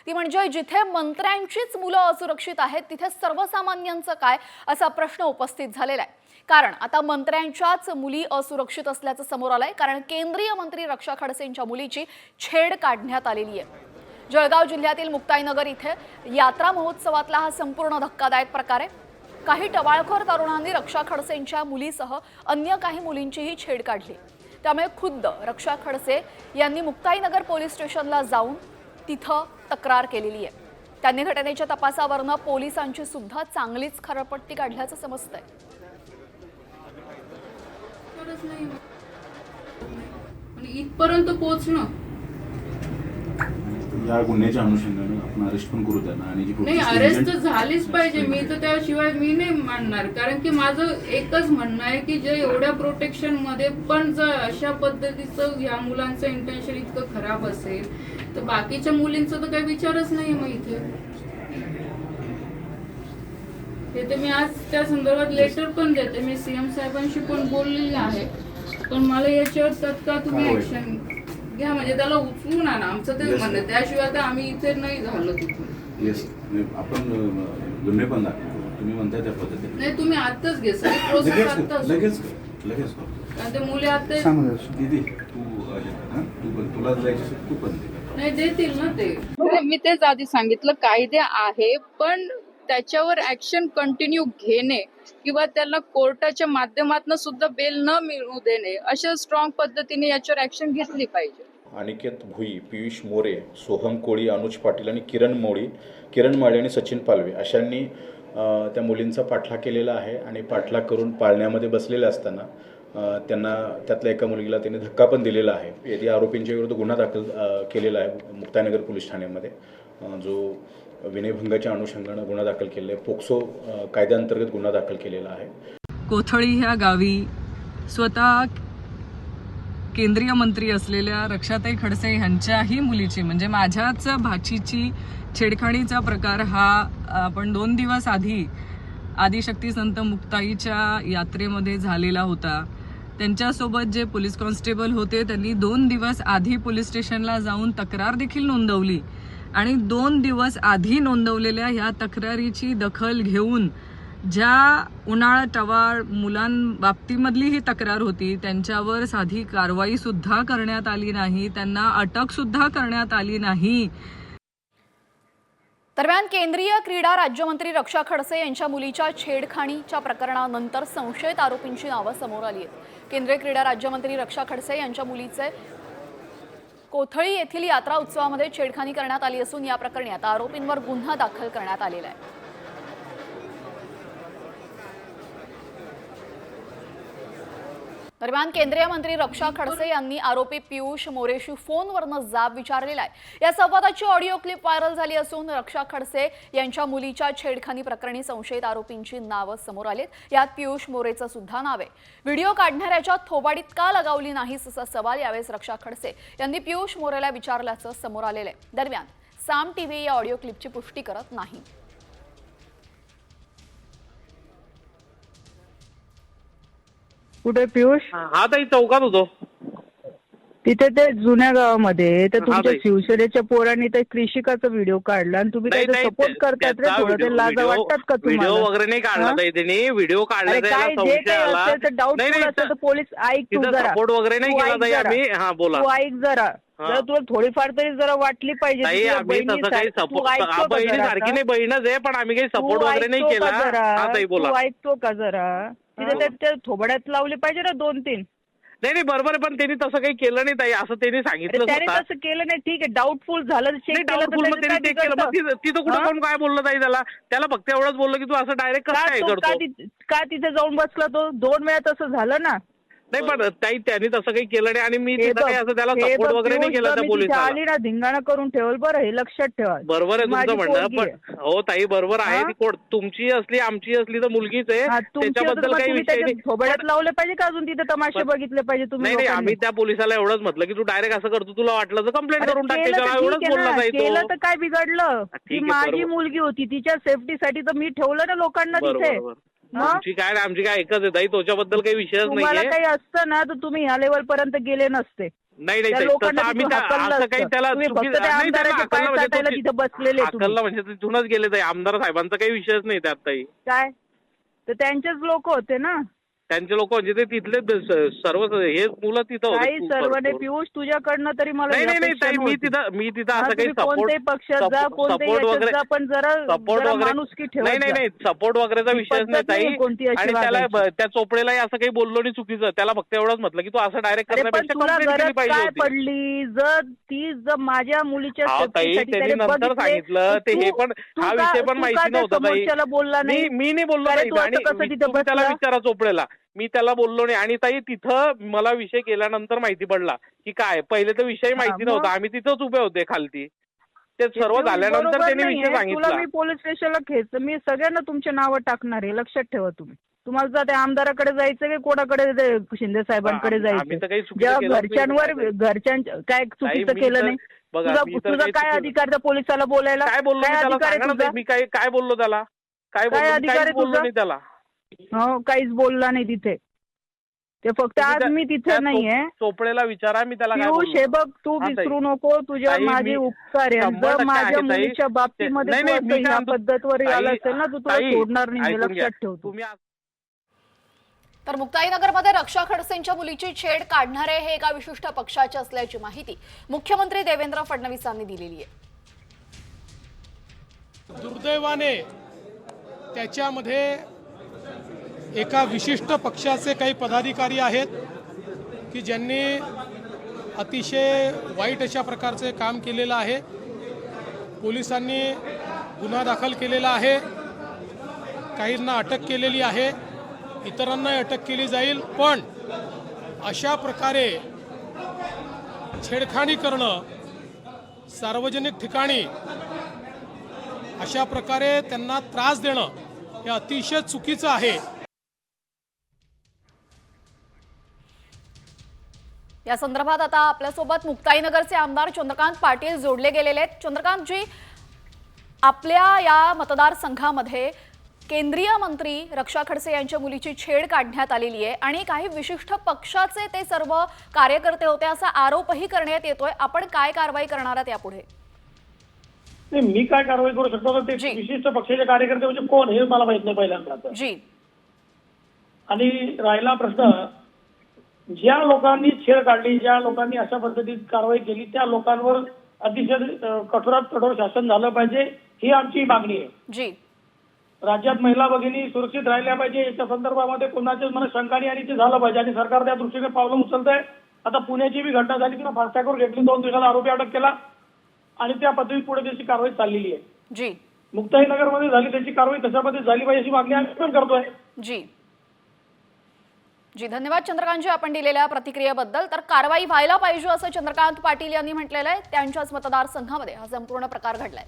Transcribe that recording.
ती म्हणजे जिथे मंत्र्यांचीच मुलं असुरक्षित आहेत तिथे सर्वसामान्यांचं काय असा प्रश्न उपस्थित झालेला आहे। कारण आता मंत्र्यांच्याच मुली असुरक्षित असल्याचं समोर आलंय। कारण केंद्रीय मंत्री रक्षा खडसेंच्या मुलीची छेड काढण्यात आलेली आहे। जळगाव जिल्ह्यातील मुक्ताईनगर इथे यात्रा महोत्सवातला हा संपूर्ण धक्कादायक प्रकार आहे। काही टवाळखोर तरुणांनी रक्षा खडसेंच्या मुलीसह अन्य काही मुलींचीही छेड काढली। त्यामुळे खुद्द रक्षा खडसे यांनी मुक्ताईनगर पोलीस स्टेशनला जाऊन तिथं तक्रार केलेली आहे। त्यांनी घटनेच्या तपासावरनं पोलिसांची सुद्धा चांगलीच खरपट्टी काढल्याचं समजतंय। इथपर्यंत पोहोचणं या गुन्ह्याच्या अनुषंगाने आपण अरेस्ट पण करू त्यांना आणि जी नाही, अरेस्ट तर झालीच पाहिजे। मी तर त्याशिवाय मी नाही मानणार, कारण की माझं एकच म्हणणं आहे की जे एवढ्या प्रोटेक्शन मध्ये पण जर अशा पद्धतीचं या मुलांचं इंटेन्शन इतकं खराब असेल तर बाकीच्या मुलींचा तर काही विचारच नाही। मग इथे ते मी आज त्या संदर्भात लेटर पण देते, मी सीएम साहेबांशी पण बोललेली आहे, पण मला याच्यावर तत्काळ तुम्ही ऍक्शन घ्या, म्हणजे त्याला उचलून आणा, आमचं ते म्हणणं। त्याशिवाय तर आम्ही इथे नाही झालो तिथून। येस, आपण गुन्हे पण दाखवतो, तुम्ही म्हणताय त्या पद्धतीने नाही, तुम्ही आताच घे सगळी प्रोसेस आताच लगेच करतो। कारण ते मुले आता दीदी तू तुला जायचं तू पण नाही देतील ना ते। मी तेच आधी सांगितलं, कायदे आहे पण त्याच्यावर ऍक्शन कंटिन्यू घेणे किंवा त्याला कोर्टाच्या माध्यमातून सुद्धा बेल न मिळू देणे, अशा स्ट्रॉंग पद्धतीने याच्यावर ऍक्शन घेतली पाहिजे। अनिकेत भुई, पियुष मोरे, सोहम कोळी, अनुज पाटील आणि किरण माळे आणि सचिन पालवे अशांनी त्या मुलींचा पाठलाग केलेला आहे आणि पाठलाग करून पाळण्यामध्ये बसलेले असताना त्यांना त्यातल्या एका मुलगीला त्यांनी धक्का पण दिलेला आहे। या आरोपींच्या विरुद्ध गुन्हा दाखल केलेला आहे मुक्ताईनगर पोलीस ठाण्यामध्ये, जो विनयभंगाच्या अनुषंगानं गुन्हा दाखल केलेला आहे। पोक्सो कायद्याअंतर्गत गुन्हा दाखल केलेला आहे। कोथळी ह्या गावी स्वतः केंद्रीय मंत्री असलेल्या रक्षाताई खडसे यांच्याही मुलीची म्हणजे माझ्याच भाचीची छेडखाणीचा प्रकार हा आपण 2 दिवस आधी आदिशक्ती संत मुक्ताईच्या यात्रेमध्ये झालेला होता। त्यांच्यासोबत जे पोलीस कॉन्स्टेबल होते त्यांनी 2 दिवस आधी पोलीस स्टेशनला जाऊन तक्रार देखील नोंदवली आणि 2 दिवस आधी नोंदवलेल्या ह्या तक्रारीची दखल घेऊन ज्या उन्हाळा टवाळ मुलांबाबतीमधली ही तक्रार होती त्यांच्यावर साधी कारवाई सुद्धा करण्यात आली नाही, त्यांना अटक सुद्धा करण्यात आली नाही। दरम्यान केंद्रीय क्रीडा राज्यमंत्री रक्षा खडसे यांच्या मुलीच्या छेडखाणीच्या प्रकरणानंतर संशयित आरोपींची नावं समोर आली आहेत। केंद्रीय क्रीडा राज्यमंत्री रक्षा खडसे यांच्या मुलीचे कोथळी येथील यात्रा उत्सवामध्ये छेडखानी करण्यात आली असून या प्रकरणी आता आरोपींवर गुन्हा दाखल करण्यात आलेला आहे। दरम्यान केंद्रीय मंत्री रक्षा खडसे यांनी आरोपी पियुष मोरेशी फोनवरनं जाब विचारलेला आहे। या संवादाची ऑडिओ क्लिप व्हायरल झाली असून रक्षा खडसे यांच्या मुलीच्या छेडखानी प्रकरणी संशयित आरोपींची नावं समोर आलीत। यात पियुष मोरेचं सुद्धा नाव आहे। व्हिडिओ काढणाऱ्याच्या थोबाडीत का लगावली नाहीस असा सवाल यावेळेस रक्षा खडसे यांनी पियुष मोरेला विचारल्याचं समोर आलेलं आहे। दरम्यान साम टीव्ही या ऑडिओ क्लिपची पुष्टी करत नाही। कुठे पियुष? हा ताई, चौकात होतो तिथे ते जुन्या गावामध्ये तर तुमच्या शिवसेनेच्या पोरांनी ते कृषिकाचा व्हिडिओ काढला आणि तुम्ही त्याचा सपोर्ट करतात रे। थोडं ते लाज वाटतात का तुम्हाला? व्हिडिओ वगैरे नाही काढला ताई त्यांनी, व्हिडिओ काढला काय जे काही असेल तर डाऊटफुल असेल तर पोलीस ऐक तू जरा, सपोर्ट वगैरे नाही केला ताई आम्ही। हा बोला, तू ऐक जरा, जरा तुला थोडीफार तरी जरा वाटली पाहिजे। आम्ही तसं काही सपोर्ट बहिणी सारखी नाही, बहीणच आहे, पण आम्ही काही सपोर्ट वगैरे नाही केला। हा ताई बोला, तू ऐकतो का जरा? तिथे त्या थोबड्यात लावली पाहिजे ना 2-3। नाही बरोबर, पण त्यांनी तसं काही केलं नाही ताई, असं त्यांनी सांगितलं। त्याने तसं केलं नाही, ठीक आहे, डाऊटफुल झालं, चेक केलं, तिथं कुठं कोण काय बोललं ताई त्याला फक्त एवढंच बोललं की तू असं डायरेक्ट कसं काय करतो? का तिथे जाऊन बसला तो? 2 वेळा तसं झालं ना। नाही पण ताई त्यांनी तसं काही केलं नाही आणि मी तिथं काही असं त्याला सपोर्ट वगैरे नाही केला त्या पोलिसाला। आली ना धिंगाणा करून ठेवल बरं, हे लक्षात ठेवा। बरोबर आहे तुमचं म्हणणं, पण हो ताई बरोबर आहे, ती तुमची असली आमची असली तर मुलगीच आहे, त्याच्याबद्दल काही विषय नाही। थोबड्यात लावले पाहिजे का अजून तिथे तमाशे बघितले पाहिजे तुम्ही? नाही, आम्ही त्या पोलिसाला एवढंच म्हटलं की तू डायरेक्ट असं करतो, तुला वाटलं तर कंप्लेंट करून टाक त्याच्यावर, एवढंच बोलला जाईल। केलं तर काय बिघडलं? ती माझी मुलगी होती, तिच्या सेफ्टीसाठी तर मी ठेवलं ना लोकांना तिथे। आमची काय एकच आहे ताई, त्याच्याबद्दल काही विषयच नाहीये। काही असतं ना तर तुम्ही ह्या लेवल पर्यंत गेले नसते। नाही त्या नाही लोकांना तसं आम्ही तिथून हाकललं असं काही असतं. त्याला तुम्ही चुकी- फक्त त्या नाही, त्याला आमदाराचे पाय हाकललं म्हणजे चाटायला तो- तिथे बसलेले तुम्ही. हाकललं म्हणजे तिथूनच गेले ताई. आमदार साहेबांचा काही विषयच नाही त्यात ताई. काय तर त्यांचेच लोक होते ना. त्यांचे लोक म्हणजे ते तिथले सर्व हेच मुलं तिथं काही होते. सर्वने पियुष तुझ्याकडनं तरी मला नाही ही नाही नाही अपेक्षा ताई, मी नव्हती. तिथं हा, असं काही तुम्ही कोणत्याही पक्षात जा, कोणत्याही सपोर्ट याच्यात वगैरे जा, पण जरा सपोर्ट वगैरे माणुसकी ठेवत नाही नाही जा. नाही सपोर्ट वगैरेचा ही विषयच नाही पद्धत नाहीये ताई. कोणती अशी आणि त्याला वागायची. त्या चोपडेलाही असं काही बोललो नाही चुकीचं. त्याला फक्त एवढंच म्हटलं की तू असं डायरेक्ट अरे पण करण्यापेक्षा तुला कंप्लेंट केली गरज पाहिजे काय होती. पडली? जर माझ्या मुलीच्या हा ताई, सेफ्टीसाठी त्यांनी त्याने नंतर बघितले, सांगितलं ते हे पण तू हा का- विषय पण तू माहिती का त्या नव्हता ताई. समोरच्याला बोलला नाही? मी नाही बोललो अरे ताई. तू असं आणि कसं तिथे तुम्ही त्याला बसला? विचारा चोपडेला. मी त्याला बोललो नाही. आणि ताई तिथं मला विषय केल्यानंतर माहिती पडला की काय पहिले तर विषय माहिती मग? नव्हता. आम्ही तिथंच उभे होते खालती. ते सर्व ते झाल्यानंतर बरोबर त्यांनी नाहीये. विषय तुला सांगितला. मी पोलीस स्टेशनला खेच मी सगळ्यांना तुमचे नावं टाकणार आहे, लक्षात ठेवा तुम्ही. तुम्हाला जर त्या आमदाराकडे जायचं की कोणाकडे शिंदे साहेबांकडे आम्ही तर काही जायचं. चुकीचं जेव्हा केलंच नाही. घरच्यांच्या काय चुकीचं मी केलं तर- नाही? बघा, मी तर तुझा काही काय चुकीचं- अधिकार त्या पोलिसाला बोलायला? काय बोललो मी काय त्याला? अधिकार आहे सांगा ना तुझा? ताई, मी काय बोललो त्याला? काय काय बोललो? अधिकार आहे काहीच बोललो तुझा? नाही त्याला. हो, काहीच बोलला नाही तिथे. ते फक्त तुम्ही आज त्या- मी त्या तिथे नाहीये. चोपडेला विचारा मी त्याला काय पियुष, बोललो. हे बघ, तू हा, ताई. विसरू नको तुझ्या ताई, माझे मी उपकार आहे. 100% जर माझ्या आहे, ताई. मुलीच्या बाबतीमध्ये नाही, तू नाही, असं मी काय ह्या म्हणतो- पद्धतवर आला ताई, असेल ना, तर तुला ताई, सोडणार नाही, हे ऐकून घ्या. लक्षात ठेव तू. तुम्ही तर मुक्ताईनगरमध्ये रक्षा खडसेंच्या मुलीची छेड काढणारे हे एका विशिष्ट पक्षाचे असल्याची माहिती मुख्यमंत्री देवेंद्र फडणवीसांनी दिलेली आहे. दुर्दैवाने त्याच्यामध्ये एका विशिष्ट पक्षाचे काही पदाधिकारी आहेत की ज्यांनी अतिशय वाईट अशा प्रकारचे काम केलेलं आहे. पोलिसांनी गुन्हा दाखल केलेला आहे, काहींना अटक केलेली आहे, इतरांनाही अटक केली जाईल. पण अशा प्रकारे छेडखाणी करणं सार्वजनिक ठिकाणी, अशा प्रकारे त्यांना त्रास देणं हे अतिशय चुकीचं आहे. या संदर्भात आता आपल्यासोबत मुक्ताईनगरचे आमदार चंद्रकांत पाटील जोडले गेलेले आहेत. चंद्रकांत जी, आपल्या या मतदारसंघामध्ये केंद्रीय मंत्री रक्षा खडसे यांच्या मुलीची छेड काढण्यात आलेली आहे आणि काही विशिष्ट पक्षाचे ते सर्व कार्यकर्ते होते असा आरोपही करण्यात येतोय. आपण काय कारवाई करणार आहात यापुढे? नाही, मी काय कारवाई करू शकतो तर ते जी. विशिष्ट पक्षाचे कार्यकर्ते म्हणजे कोण हे मला माहित नाही पहिल्यांदा तर. जी, आणि राहिला प्रश्न, ज्या लोकांनी छेड काढली, ज्या लोकांनी अशा पद्धतीत कारवाई केली, त्या लोकांवर अतिशय कठोरात कठोर शासन झालं पाहिजे, ही आमची मागणी आहे. जी, राज्यात महिला भगिनी सुरक्षित राहिल्या पाहिजे, याच्या संदर्भामध्ये कोणाच्याच मनात शंका नाही आणि ते झालं पाहिजे. आणि सरकार त्या दृष्टीने पावलं उचलत आहे. आता पुण्याची बी घटना झाली, तिला फास्टॅगवर घेतली, 2 दिवसाला आरोपी अटक केला आणि त्या पद्धतीत पुढे त्याची कारवाई चाललेली आहे. जी, मुक्ताईनगरमध्ये झाली त्याची कारवाई तशा पद्धतीत झाली पाहिजे अशी मागणी आम्ही पण करतोय. जी, जी, धन्यवाद चंद्रकांतजी आपण दिलेल्या प्रतिक्रियेबद्दल. तर कारवाई व्हायला पाहिजे असं चंद्रकांत पाटील यांनी म्हटलेलं आहे. त्यांच्याच मतदारसंघामध्ये हा संपूर्ण प्रकार घडलाय.